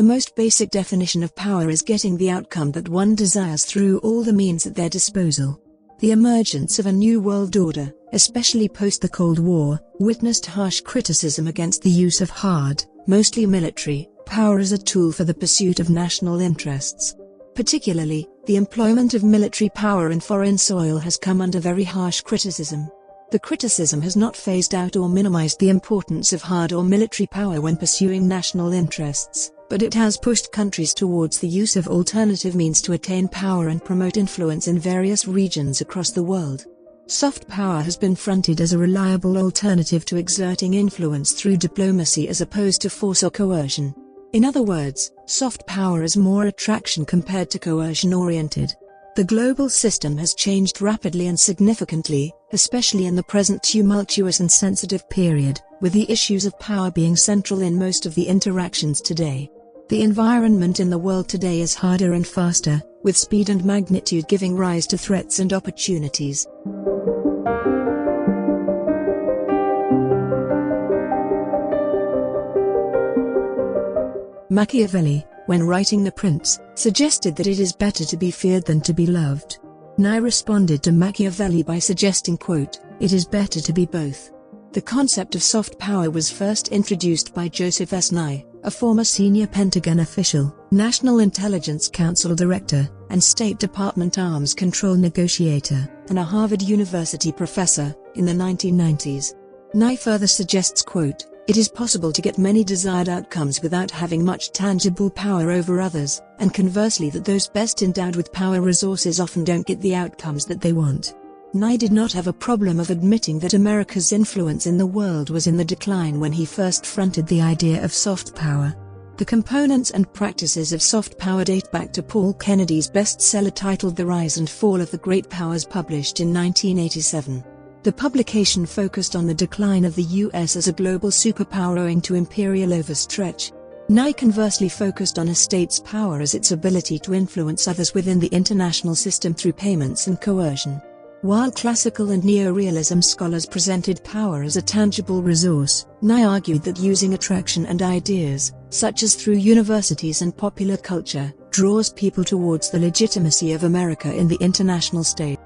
The most basic definition of power is getting the outcome that one desires through all the means at their disposal. The emergence of a new world order, especially post the Cold War, witnessed harsh criticism against the use of hard, mostly military, power as a tool for the pursuit of national interests. Particularly, the employment of military power in foreign soil has come under very harsh criticism. The criticism has not phased out or minimized the importance of hard or military power when pursuing national interests, but it has pushed countries towards the use of alternative means to attain power and promote influence in various regions across the world. Soft power has been fronted as a reliable alternative to exerting influence through diplomacy as opposed to force or coercion. In other words, soft power is more attraction compared to coercion-oriented. The global system has changed rapidly and significantly, especially in the present tumultuous and sensitive period, with the issues of power being central in most of the interactions today. The environment in the world today is harder and faster, with speed and magnitude giving rise to threats and opportunities. Machiavelli, when writing The Prince, suggested that it is better to be feared than to be loved. Nye responded to Machiavelli by suggesting, quote, "It is better to be both." The concept of soft power was first introduced by Joseph S. Nye, a former senior Pentagon official, National Intelligence Council director, and State Department arms control negotiator, and a Harvard University professor, in the 1990s. Nye further suggests, quote, "It is possible to get many desired outcomes without having much tangible power over others, and conversely that those best endowed with power resources often don't get the outcomes that they want." Nye did not have a problem of admitting that America's influence in the world was in the decline when he first fronted the idea of soft power. The components and practices of soft power date back to Paul Kennedy's bestseller titled The Rise and Fall of the Great Powers, published in 1987. The publication focused on the decline of the U.S. as a global superpower owing to imperial overstretch. Nye conversely focused on a state's power as its ability to influence others within the international system through payments and coercion. While classical and neorealism scholars presented power as a tangible resource, Nye argued that using attraction and ideas, such as through universities and popular culture, draws people towards the legitimacy of America in the international stage.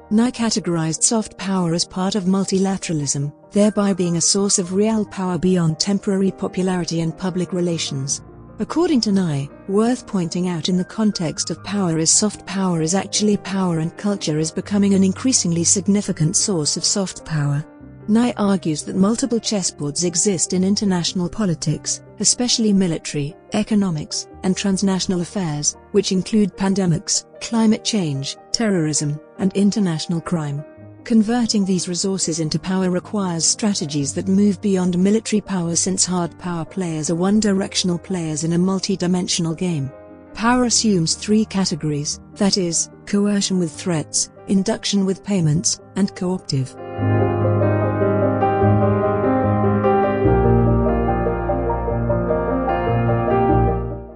Nye categorized soft power as part of multilateralism, thereby being a source of real power beyond temporary popularity and public relations. According to Nye, worth pointing out in the context of power is soft power is actually power, and culture is becoming an increasingly significant source of soft power. Nye argues that multiple chessboards exist in international politics, especially military, economics, and transnational affairs, which include pandemics, climate change, terrorism, and international crime. Converting these resources into power requires strategies that move beyond military power, since hard power players are one-directional players in a multi-dimensional game. Power assumes three categories, that is, coercion with threats, induction with payments, and cooptive.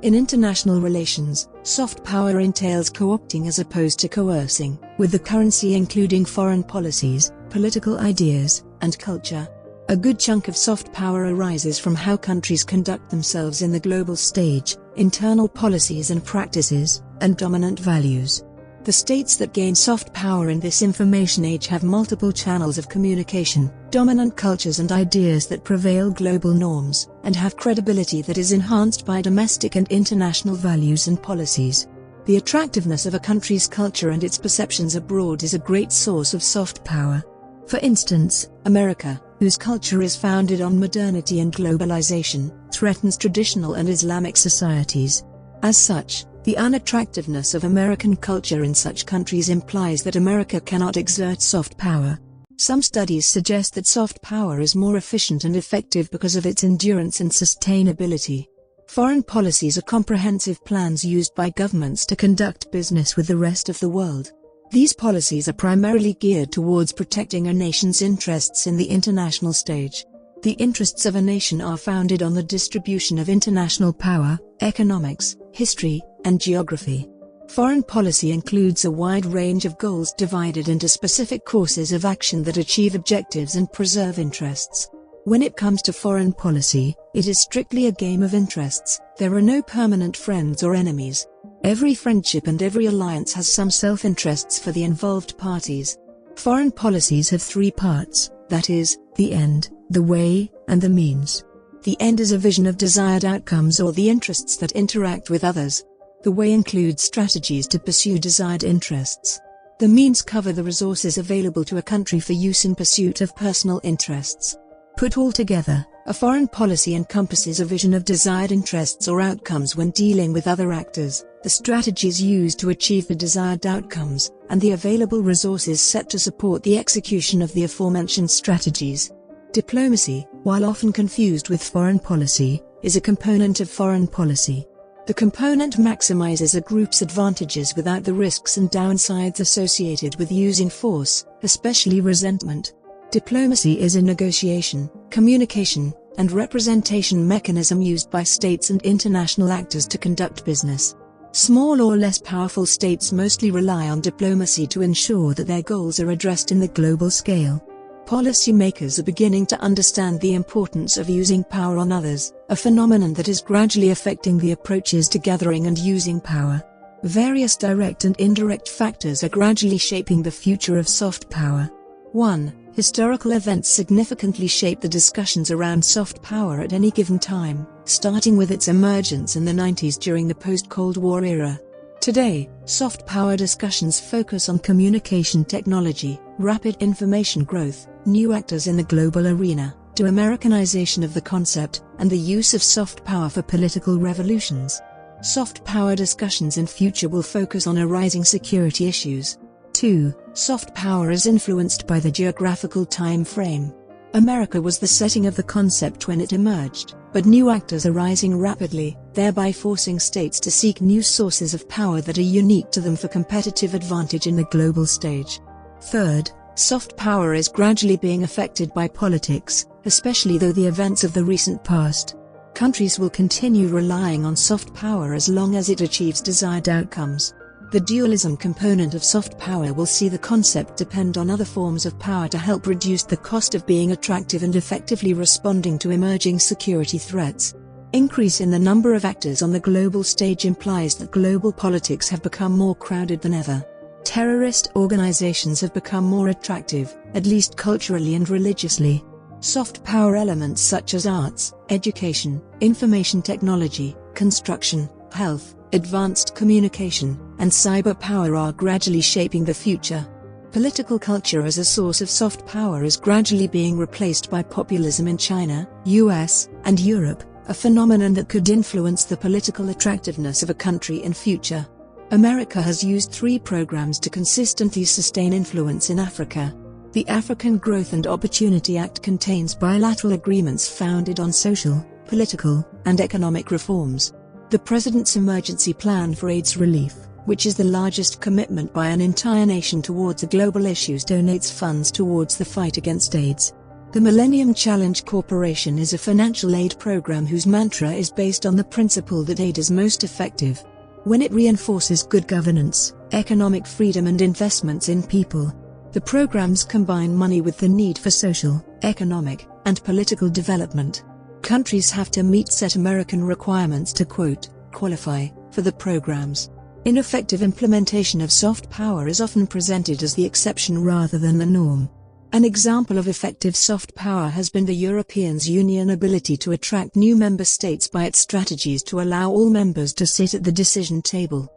In international relations, soft power entails co-opting as opposed to coercing, with the currency including foreign policies, political ideas, and culture. A good chunk of soft power arises from how countries conduct themselves in the global stage, internal policies and practices, and dominant values. The states that gain soft power in this information age have multiple channels of communication, dominant cultures and ideas that prevail global norms, and have credibility that is enhanced by domestic and international values and policies. The attractiveness of a country's culture and its perceptions abroad is a great source of soft power. For instance, America, whose culture is founded on modernity and globalization, threatens traditional and Islamic societies. As such, the unattractiveness of American culture in such countries implies that America cannot exert soft power. Some studies suggest that soft power is more efficient and effective because of its endurance and sustainability. Foreign policies are comprehensive plans used by governments to conduct business with the rest of the world. These policies are primarily geared towards protecting a nation's interests in the international stage. The interests of a nation are founded on the distribution of international power, economics, history, and geography. Foreign policy includes a wide range of goals divided into specific courses of action that achieve objectives and preserve interests. When it comes to foreign policy, it is strictly a game of interests. There are no permanent friends or enemies. Every friendship and every alliance has some self-interests for the involved parties. Foreign policies have three parts, that is, the end, the way, and the means. The end is a vision of desired outcomes or the interests that interact with others. The way includes strategies to pursue desired interests. The means cover the resources available to a country for use in pursuit of personal interests. Put all together, a foreign policy encompasses a vision of desired interests or outcomes when dealing with other actors, the strategies used to achieve the desired outcomes, and the available resources set to support the execution of the aforementioned strategies. Diplomacy, while often confused with foreign policy, is a component of foreign policy. The component maximizes a group's advantages without the risks and downsides associated with using force, especially resentment. Diplomacy is a negotiation, communication, and representation mechanism used by states and international actors to conduct business. Small or less powerful states mostly rely on diplomacy to ensure that their goals are addressed in the global scale. Policymakers are beginning to understand the importance of using power on others, a phenomenon that is gradually affecting the approaches to gathering and using power. Various direct and indirect factors are gradually shaping the future of soft power. 1. Historical events significantly shape the discussions around soft power at any given time, starting with its emergence in the 90s during the post-Cold War era. Today, soft power discussions focus on communication technology, rapid information growth, new actors in the global arena, to Americanization of the concept, and the use of soft power for political revolutions. Soft power discussions in future will focus on arising security issues. 2. Soft power is influenced by the geographical time frame. America was the setting of the concept when it emerged, but new actors are rising rapidly, thereby forcing states to seek new sources of power that are unique to them for competitive advantage in the global stage. 3. Soft power is gradually being affected by politics, especially through the events of the recent past. Countries will continue relying on soft power as long as it achieves desired outcomes. The dualism component of soft power will see the concept depend on other forms of power to help reduce the cost of being attractive and effectively responding to emerging security threats. Increase in the number of actors on the global stage implies that global politics have become more crowded than ever. Terrorist organizations have become more attractive, at least culturally and religiously. Soft power elements such as arts, education, information technology, construction, health, advanced communication, and cyber power are gradually shaping the future. Political culture as a source of soft power is gradually being replaced by populism in China, US, and Europe, a phenomenon that could influence the political attractiveness of a country in future. America has used 3 programs to consistently sustain influence in Africa. The African Growth and Opportunity Act contains bilateral agreements founded on social, political, and economic reforms. The President's Emergency Plan for AIDS Relief, which is the largest commitment by an entire nation towards global issues, donates funds towards the fight against AIDS. The Millennium Challenge Corporation is a financial aid program whose mantra is based on the principle that aid is most effective when it reinforces good governance, economic freedom and investments in people. The programs combine money with the need for social, economic, and political development. Countries have to meet set American requirements to qualify for the programs. Ineffective implementation of soft power is often presented as the exception rather than the norm. An example of effective soft power has been the European Union's ability to attract new member states by its strategies to allow all members to sit at the decision table.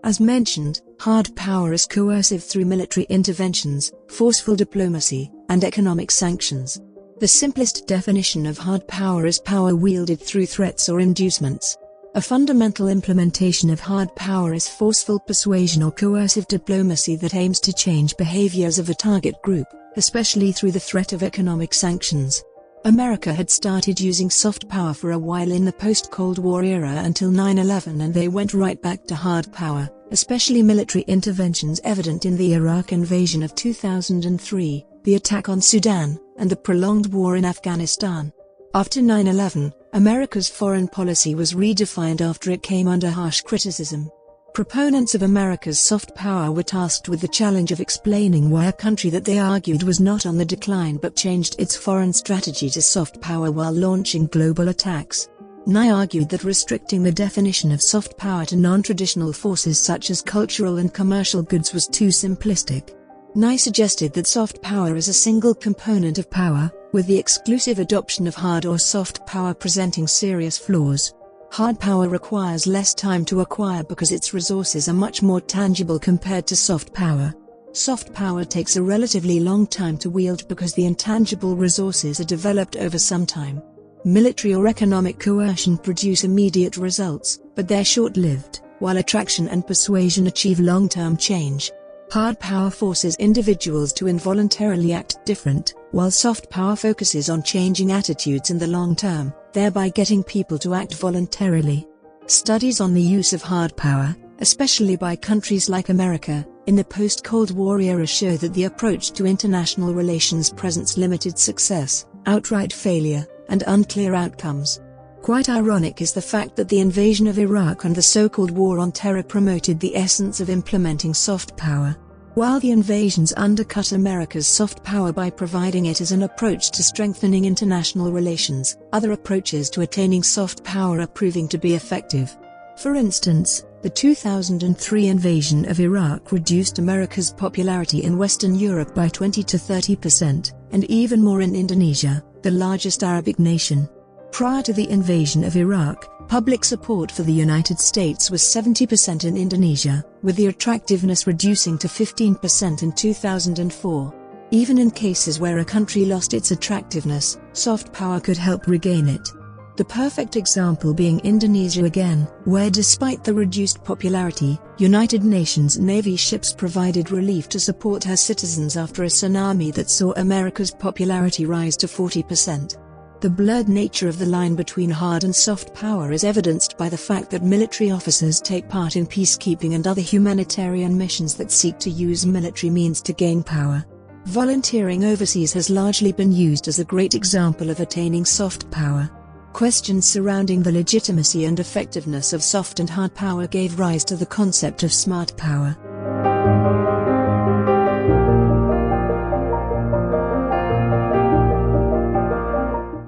As mentioned, hard power is coercive through military interventions, forceful diplomacy, and economic sanctions. The simplest definition of hard power is power wielded through threats or inducements. A fundamental implementation of hard power is forceful persuasion or coercive diplomacy that aims to change behaviors of a target group, especially through the threat of economic sanctions. America had started using soft power for a while in the post-Cold War era until 9/11, and they went right back to hard power, especially military interventions evident in the Iraq invasion of 2003, the attack on Sudan, and the prolonged war in Afghanistan. After 9/11, America's foreign policy was redefined after it came under harsh criticism. Proponents of America's soft power were tasked with the challenge of explaining why a country that they argued was not on the decline but changed its foreign strategy to soft power while launching global attacks. Nye argued that restricting the definition of soft power to non-traditional forces such as cultural and commercial goods was too simplistic. Nye suggested that soft power is a single component of power, with the exclusive adoption of hard or soft power presenting serious flaws. Hard power requires less time to acquire because its resources are much more tangible compared to soft power. Soft power takes a relatively long time to wield because the intangible resources are developed over some time. Military or economic coercion produce immediate results, but they're short-lived, while attraction and persuasion achieve long-term change. Hard power forces individuals to involuntarily act different, while soft power focuses on changing attitudes in the long term, thereby getting people to act voluntarily. Studies on the use of hard power, especially by countries like America, in the post-Cold War era show that the approach to international relations presents limited success, outright failure, and unclear outcomes. Quite ironic is the fact that the invasion of Iraq and the so-called War on Terror promoted the essence of implementing soft power. While the invasions undercut America's soft power by providing it as an approach to strengthening international relations, other approaches to attaining soft power are proving to be effective. For instance, the 2003 invasion of Iraq reduced America's popularity in Western Europe by 20 to 30%, and even more in Indonesia, the largest Arabic nation. Prior to the invasion of Iraq, public support for the United States was 70% in Indonesia, with the attractiveness reducing to 15% in 2004. Even in cases where a country lost its attractiveness, soft power could help regain it. The perfect example being Indonesia again, where despite the reduced popularity, United Nations Navy ships provided relief to support her citizens after a tsunami that saw America's popularity rise to 40%. The blurred nature of the line between hard and soft power is evidenced by the fact that military officers take part in peacekeeping and other humanitarian missions that seek to use military means to gain power. Volunteering overseas has largely been used as a great example of attaining soft power. Questions surrounding the legitimacy and effectiveness of soft and hard power gave rise to the concept of smart power.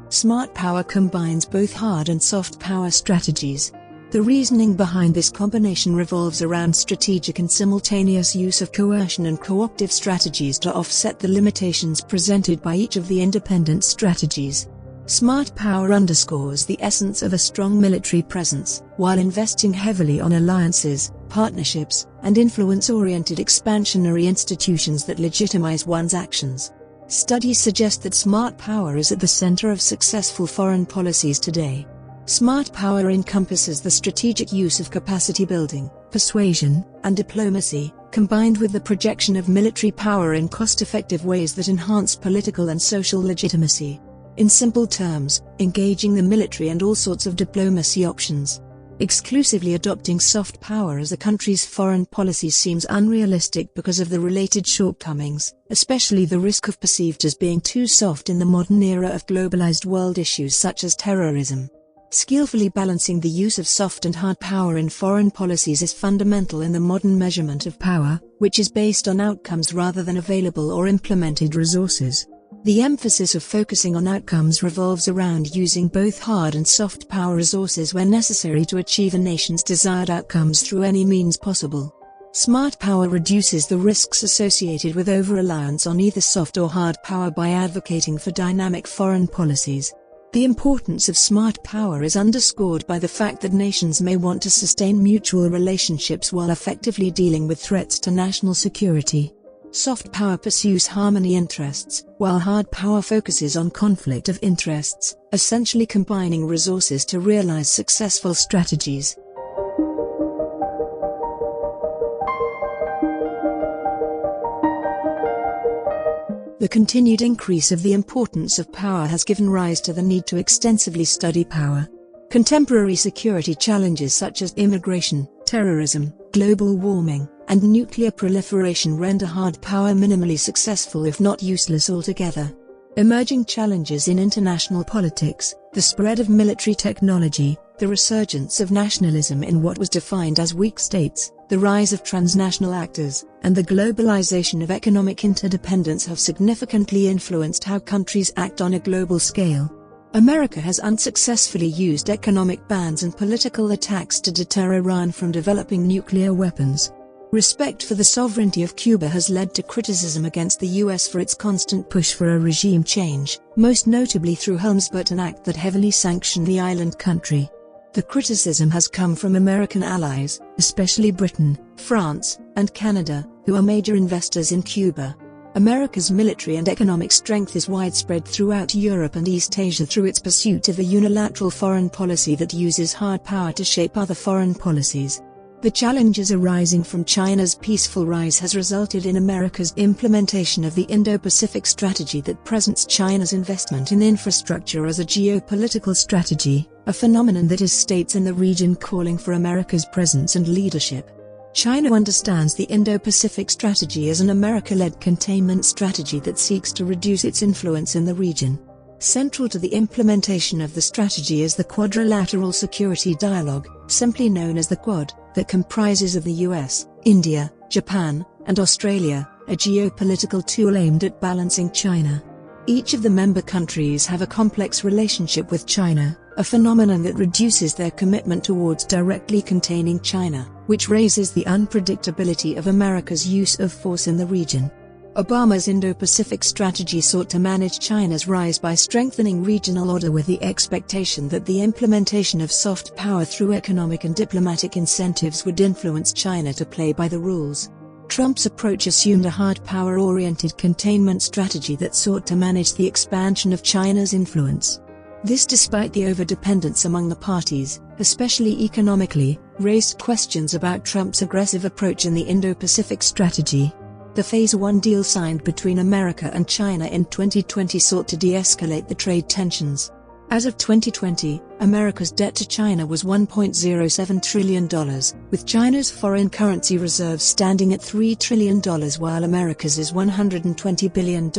Smart power combines both hard and soft power strategies. The reasoning behind this combination revolves around strategic and simultaneous use of coercion and co-optive strategies to offset the limitations presented by each of the independent strategies. Smart power underscores the essence of a strong military presence, while investing heavily on alliances, partnerships, and influence-oriented expansionary institutions that legitimize one's actions. Studies suggest that smart power is at the center of successful foreign policies today. Smart power encompasses the strategic use of capacity building, persuasion, and diplomacy, combined with the projection of military power in cost-effective ways that enhance political and social legitimacy. In simple terms, engaging the military and all sorts of diplomacy options. Exclusively adopting soft power as a country's foreign policy seems unrealistic because of the related shortcomings, especially the risk of perceived as being too soft in the modern era of globalized world issues such as terrorism. Skillfully balancing the use of soft and hard power in foreign policies is fundamental in the modern measurement of power, which is based on outcomes rather than available or implemented resources. The emphasis of focusing on outcomes revolves around using both hard and soft power resources where necessary to achieve a nation's desired outcomes through any means possible. Smart power reduces the risks associated with over-reliance on either soft or hard power by advocating for dynamic foreign policies. The importance of smart power is underscored by the fact that nations may want to sustain mutual relationships while effectively dealing with threats to national security. Soft power pursues harmony interests, while hard power focuses on conflict of interests, essentially combining resources to realize successful strategies. The continued increase of the importance of power has given rise to the need to extensively study power. Contemporary security challenges such as immigration, terrorism, global warming, and nuclear proliferation render hard power minimally successful if not useless altogether. Emerging challenges in international politics, the spread of military technology, The resurgence of nationalism in what was defined as weak states, the rise of transnational actors, and the globalization of economic interdependence have significantly influenced how countries act on a global scale. America has unsuccessfully used economic bans and political attacks to deter Iran from developing nuclear weapons. Respect for the sovereignty of Cuba has led to criticism against the U.S. for its constant push for a regime change, most notably through Helms-Burton Act that heavily sanctioned the island country. The criticism has come from American allies, especially Britain, France, and Canada, who are major investors in Cuba. America's military and economic strength is widespread throughout Europe and East Asia through its pursuit of a unilateral foreign policy that uses hard power to shape other foreign policies. The challenges arising from China's peaceful rise has resulted in America's implementation of the Indo-Pacific strategy that presents China's investment in infrastructure as a geopolitical strategy, a phenomenon that is states in the region calling for America's presence and leadership. China understands the Indo-Pacific strategy as an America-led containment strategy that seeks to reduce its influence in the region. Central to the implementation of the strategy is the Quadrilateral Security Dialogue, simply known as the Quad, that comprises of the US, India, Japan, and Australia, a geopolitical tool aimed at balancing China. Each of the member countries have a complex relationship with China, a phenomenon that reduces their commitment towards directly containing China, which raises the unpredictability of America's use of force in the region. Obama's Indo-Pacific strategy sought to manage China's rise by strengthening regional order with the expectation that the implementation of soft power through economic and diplomatic incentives would influence China to play by the rules. Trump's approach assumed a hard power-oriented containment strategy that sought to manage the expansion of China's influence. This, despite the overdependence among the parties, especially economically, raised questions about Trump's aggressive approach in the Indo-Pacific strategy. The Phase 1 deal signed between America and China in 2020 sought to de-escalate the trade tensions. As of 2020, America's debt to China was $1.07 trillion, with China's foreign currency reserves standing at $3 trillion while America's is $120 billion.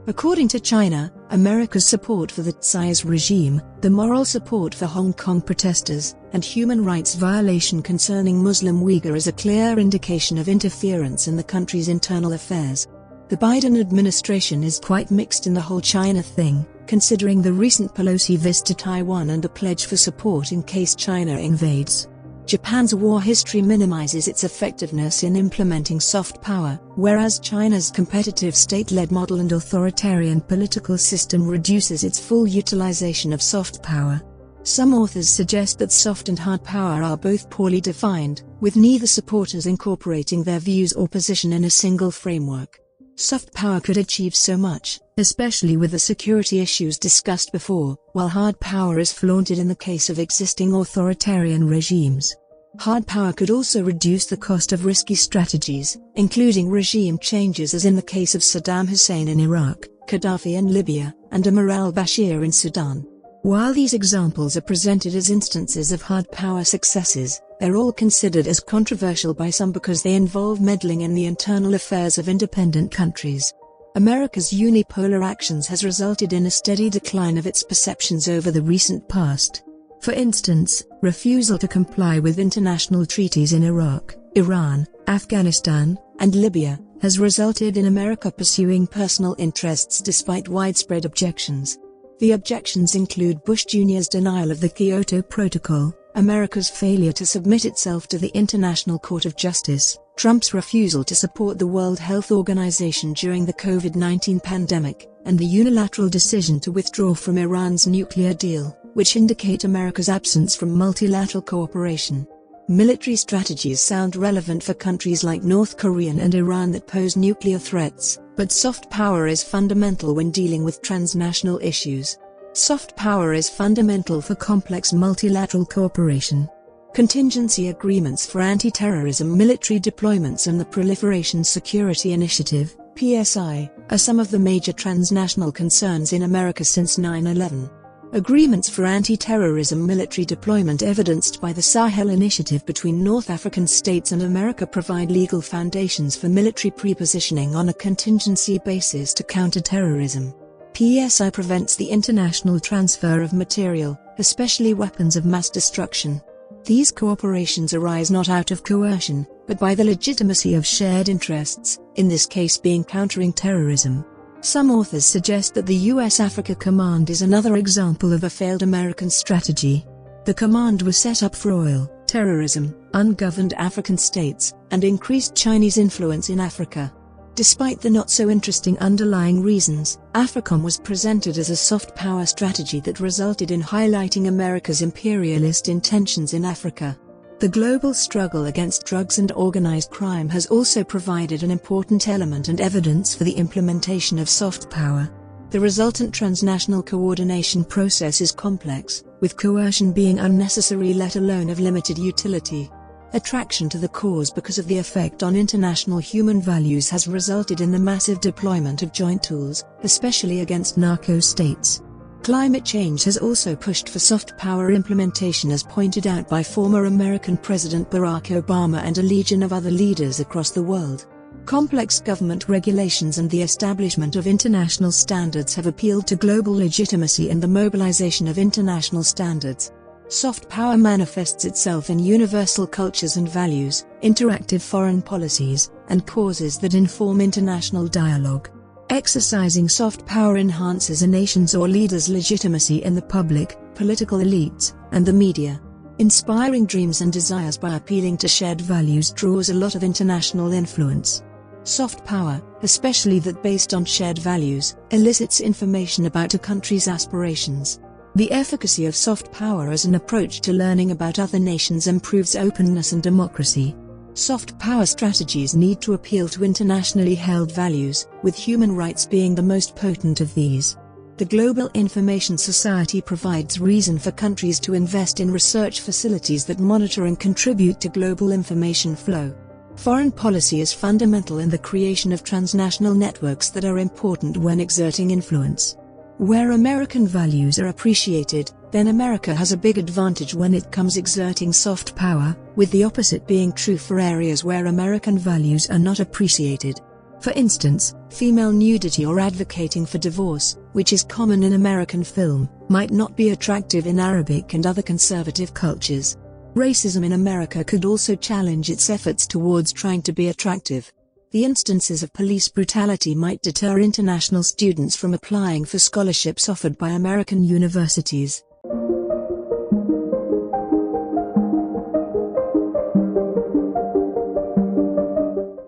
According to China, America's support for the Tsai's regime, the moral support for Hong Kong protesters, and human rights violation concerning Muslim Uyghur is a clear indication of interference in the country's internal affairs. The Biden administration is quite mixed in the whole China thing, considering the recent Pelosi visit to Taiwan and a pledge for support in case China invades. Japan's war history minimizes its effectiveness in implementing soft power, whereas China's competitive state-led model and authoritarian political system reduces its full utilization of soft power. Some authors suggest that soft and hard power are both poorly defined, with neither supporters incorporating their views or position in a single framework. Soft power could achieve so much, especially with the security issues discussed before, while hard power is flaunted in the case of existing authoritarian regimes. Hard power could also reduce the cost of risky strategies, including regime changes as in the case of Saddam Hussein in Iraq, Gaddafi in Libya, and Omar al-Bashir in Sudan. While these examples are presented as instances of hard power successes, they're all considered as controversial by some because they involve meddling in the internal affairs of independent countries. America's unipolar actions has resulted in a steady decline of its perceptions over the recent past. For instance, refusal to comply with international treaties in Iraq, Iran, Afghanistan, and Libya has resulted in America pursuing personal interests despite widespread objections. The objections include Bush Jr.'s denial of the Kyoto Protocol, America's failure to submit itself to the International Court of Justice, Trump's refusal to support the World Health Organization during the COVID-19 pandemic, and the unilateral decision to withdraw from Iran's nuclear deal, which indicate America's absence from multilateral cooperation. Military strategies sound relevant for countries like North Korea and Iran that pose nuclear threats, but soft power is fundamental when dealing with transnational issues. Soft power is fundamental for complex multilateral cooperation. Contingency agreements for anti-terrorism military deployments and the Proliferation Security Initiative, PSI, are some of the major transnational concerns in America since 9/11. Agreements for anti-terrorism military deployment evidenced by the Sahel Initiative between North African states and America provide legal foundations for military pre-positioning on a contingency basis to counter terrorism. PSI prevents the international transfer of material, especially weapons of mass destruction. These cooperations arise not out of coercion, but by the legitimacy of shared interests, in this case being countering terrorism. Some authors suggest that the U.S. Africa Command is another example of a failed American strategy. The command was set up for oil, terrorism, ungoverned African states, and increased Chinese influence in Africa. Despite the not-so-interesting underlying reasons, AFRICOM was presented as a soft power strategy that resulted in highlighting America's imperialist intentions in Africa. The global struggle against drugs and organized crime has also provided an important element and evidence for the implementation of soft power. The resultant transnational coordination process is complex, with coercion being unnecessary let alone of limited utility. Attraction to the cause because of the effect on international human values has resulted in the massive deployment of joint tools, especially against narco-states. Climate change has also pushed for soft power implementation as pointed out by former American President Barack Obama and a legion of other leaders across the world. Complex government regulations and the establishment of international standards have appealed to global legitimacy and the mobilization of international standards. Soft power manifests itself in universal cultures and values, interactive foreign policies, and causes that inform international dialogue. Exercising soft power enhances a nation's or leader's legitimacy in the public, political elites, and the media. Inspiring dreams and desires by appealing to shared values draws a lot of international influence. Soft power, especially that based on shared values, elicits information about a country's aspirations. The efficacy of soft power as an approach to learning about other nations improves openness and democracy. Soft power strategies need to appeal to internationally held values, with human rights being the most potent of these. The Global Information Society provides reason for countries to invest in research facilities that monitor and contribute to global information flow. Foreign policy is fundamental in the creation of transnational networks that are important when exerting influence. Where American values are appreciated, then America has a big advantage when it comes exerting soft power, with the opposite being true for areas where American values are not appreciated. For instance, female nudity or advocating for divorce, which is common in American film, might not be attractive in Arabic and other conservative cultures. Racism in America could also challenge its efforts towards trying to be attractive. The instances of police brutality might deter international students from applying for scholarships offered by American universities.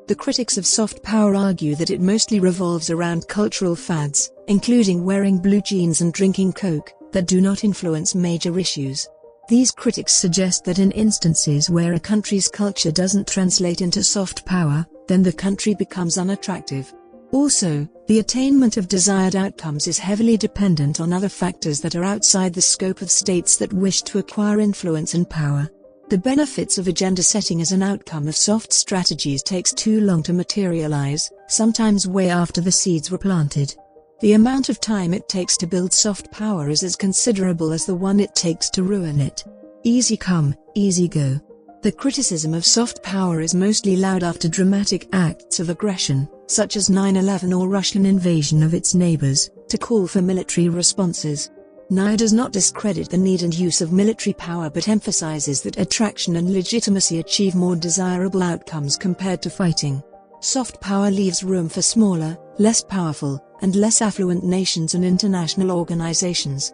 The critics of soft power argue that it mostly revolves around cultural fads, including wearing blue jeans and drinking Coke, that do not influence major issues. These critics suggest that in instances where a country's culture doesn't translate into soft power, then the country becomes unattractive. Also, the attainment of desired outcomes is heavily dependent on other factors that are outside the scope of states that wish to acquire influence and power. The benefits of agenda setting as an outcome of soft strategies takes too long to materialize, sometimes way after the seeds were planted. The amount of time it takes to build soft power is as considerable as the one it takes to ruin it. Easy come, easy go. The criticism of soft power is mostly loud after dramatic acts of aggression, such as 9/11 or Russian invasion of its neighbors, to call for military responses. NIA does not discredit the need and use of military power but emphasizes that attraction and legitimacy achieve more desirable outcomes compared to fighting. Soft power leaves room for smaller, less powerful, and less affluent nations and international organizations.